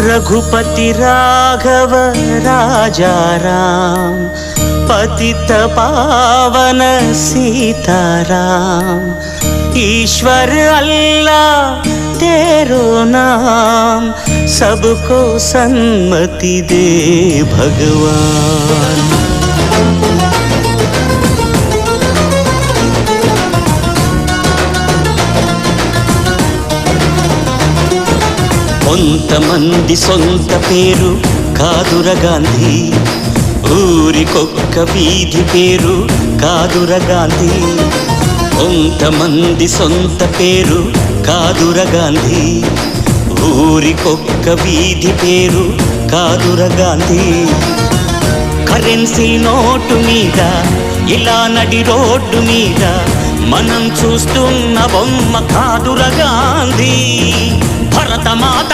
रघुपति राघव राजा राम, पतित पावन सीताराम। ईश्वर अल्लाह तेरो नाम, सबको सन्मति दे भगवान। కొంతమంది సొంత పేరు కాదుర గాంధీ, ఊరికొక్క వీధి పేరు కాదుర గాంధీ। కొంతమంది సొంత పేరు కాదుర గాంధీ, ఊరికొక్క వీధి పేరు కాదుర గాంధీ। కరెన్సీ నోటు మీద ఇలా నడి రోడ్డు మీద మనం చూస్తున్న బొమ్మ కాదుర గాంధీ। భరతమాత